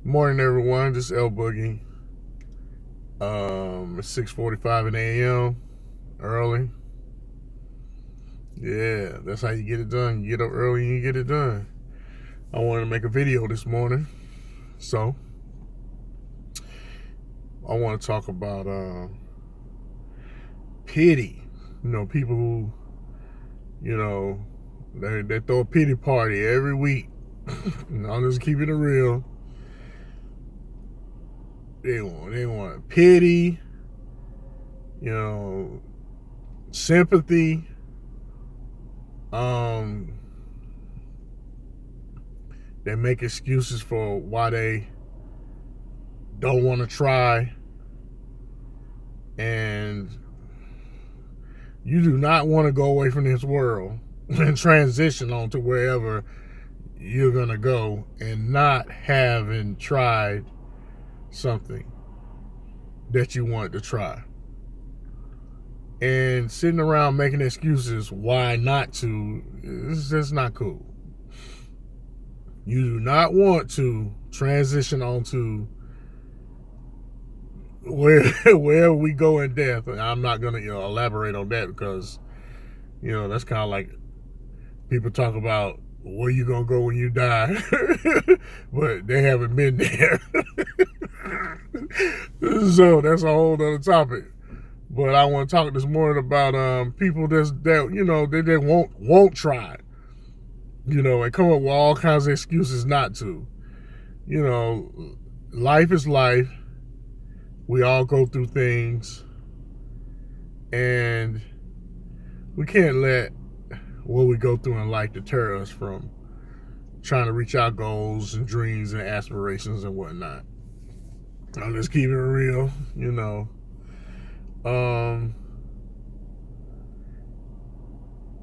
Morning, everyone. This is L Boogie. It's 6:45 in the a.m. Early. Yeah, that's how you get it done. You get up early and you get it done. I wanted to make a video this morning, so I want to talk about pity. People who, they throw a pity party every week. I'm just keeping it real. They want pity, sympathy. They make excuses for why they don't want to try. And you do not want to go away from this world and transition on to wherever you're going to go and not having tried something that you wanted to try. And sitting around making excuses why not to, it's just not cool. You do not want to transition onto where we go in death. I'm not going to elaborate on that because that's kind of like people talk about where you going to go when you die, but they haven't been there. So that's a whole other topic. But I want to talk this morning about people that won't try, and come up with all kinds of excuses not to. Life is life. We all go through things, and we can't let what we go through in life deter us from trying to reach our goals and dreams and aspirations and whatnot. I'm just keeping it real,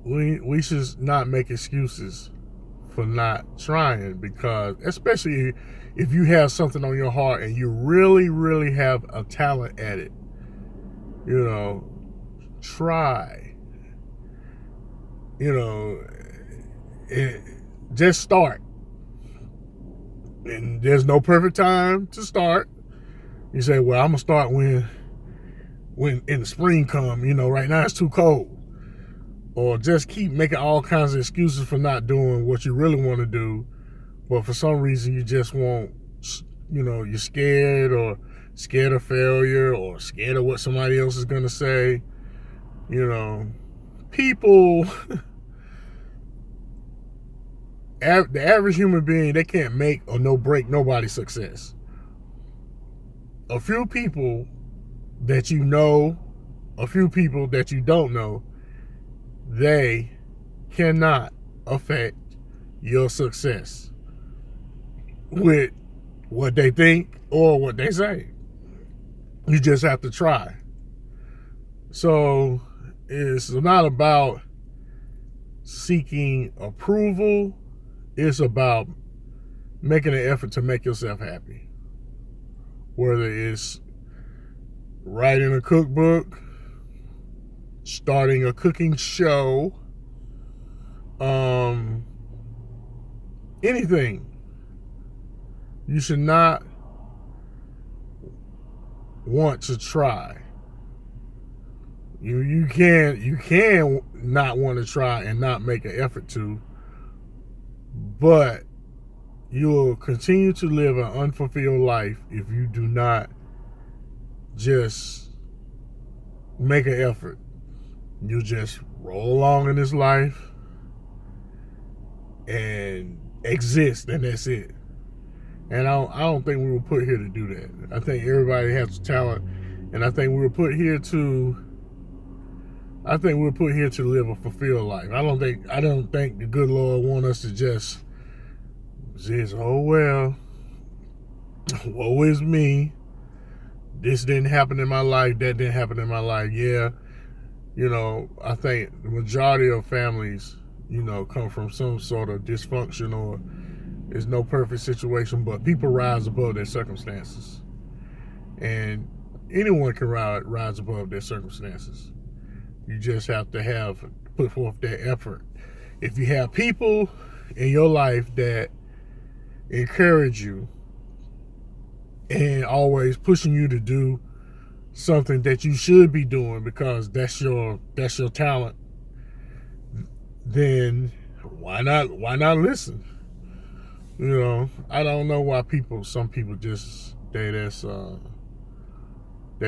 we should not make excuses for not trying, because especially if you have something on your heart and you really, really have a talent at it, try. Just start. And there's no perfect time to start. You say, well, I'm gonna start when in the spring come, right now it's too cold. Or just keep making all kinds of excuses for not doing what you really want to do, but for some reason you just won't, you're scared, or scared of failure, or scared of what somebody else is gonna say. People, the average human being, they can't make or no break nobody's success. A few people that you know, a few people that you don't know, they cannot affect your success with what they think or what they say. You just have to try. So it's not about seeking approval. It's about making an effort to make yourself happy. Whether it's writing a cookbook, starting a cooking show, anything. You should not want to try. You can not want to try and not make an effort to, but you will continue to live an unfulfilled life if you do not just make an effort. You just roll along in this life and exist, and that's it. And I don't think we were put here to do that. I think everybody has talent, and I think we were put here to live a fulfilled life. I don't think the good Lord want us to just oh well, woe is me. This didn't happen in my life. That didn't happen in my life. Yeah. I think the majority of families, come from some sort of dysfunction, or there's no perfect situation, but people rise above their circumstances. And anyone can rise above their circumstances. You just have to put forth that effort. If you have people in your life that encourage you, and always pushing you to do something that you should be doing because that's your talent, then why not listen? You know, I don't know why some people just they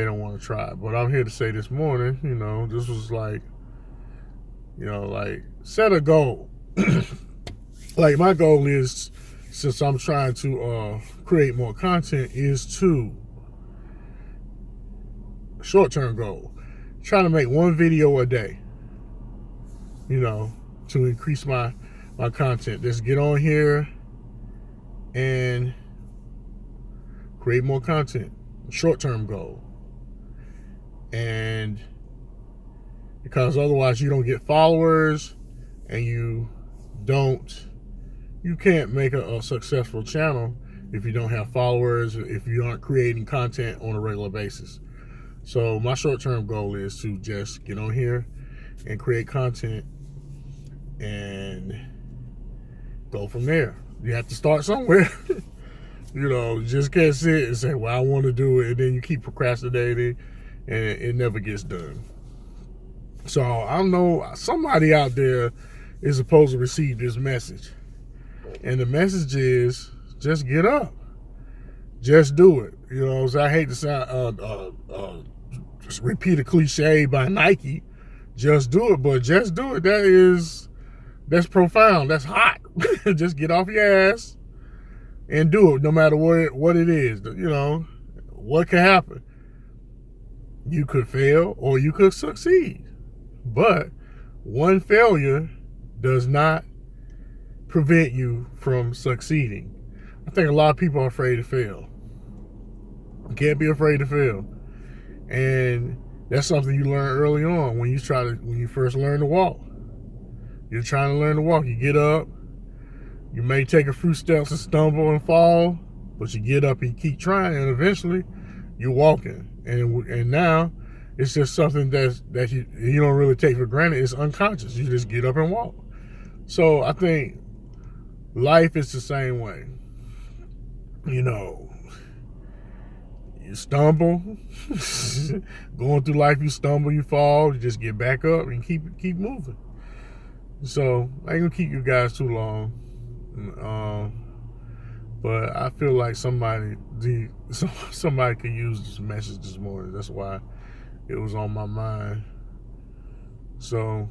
don't want to try it. But I'm here to say this morning, you know, this was like, you know, like set a goal. Like my goal is, since I'm trying to create more content, is to short-term goal, trying to make one video a day, you know, to increase my content. Just get on here and create more content, short-term goal. And because otherwise you don't get followers, and you can't make a successful channel if you don't have followers, if you aren't creating content on a regular basis. So my short-term goal is to just get on here and create content and go from there. You have to start somewhere. You know, you just can't sit and say, well, I want to do it, and then you keep procrastinating and it never gets done. So I know somebody out there is supposed to receive this message. And the message is, just get up. Just do it. You know, so I hate to sound, just repeat a cliche by Nike. Just do it, but just do it. That's profound. That's hot. Just get off your ass and do it, no matter what it is. You know, what can happen? You could fail or you could succeed. But one failure does not prevent you from succeeding. I think a lot of people are afraid to fail. You can't be afraid to fail. And that's something you learn early on when you first learn to walk. You're trying to learn to walk. You get up. You may take a few steps and stumble and fall, but you get up and you keep trying, and eventually you're walking. And now it's just something that you don't really take for granted. It's unconscious. You just get up and walk. So I think life is the same way. You know, you stumble. Going through life, you stumble, you fall, you just get back up and keep moving. So I ain't gonna keep you guys too long. But I feel like somebody could use this message this morning. That's why it was on my mind. So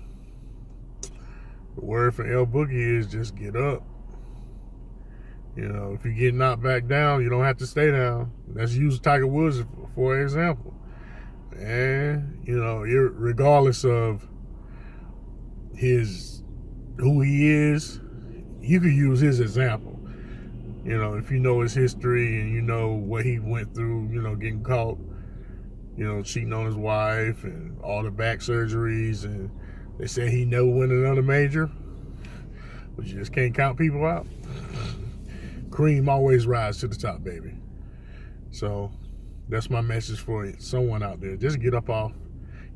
the word for El Boogie is just get up. You know, if you get knocked back down, you don't have to stay down. Let's use Tiger Woods for example. And, you know, regardless of who he is, you could use his example. You know, if you know his history and you know what he went through, you know, getting caught, you know, cheating on his wife and all the back surgeries, and they say he never win another major, but you just can't count people out. Cream always rise to the top, baby. So that's my message for someone out there. Just get up off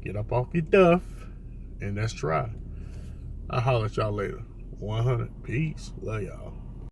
your duff, and let's try. I'll holler at y'all later. 100. Peace. Love y'all.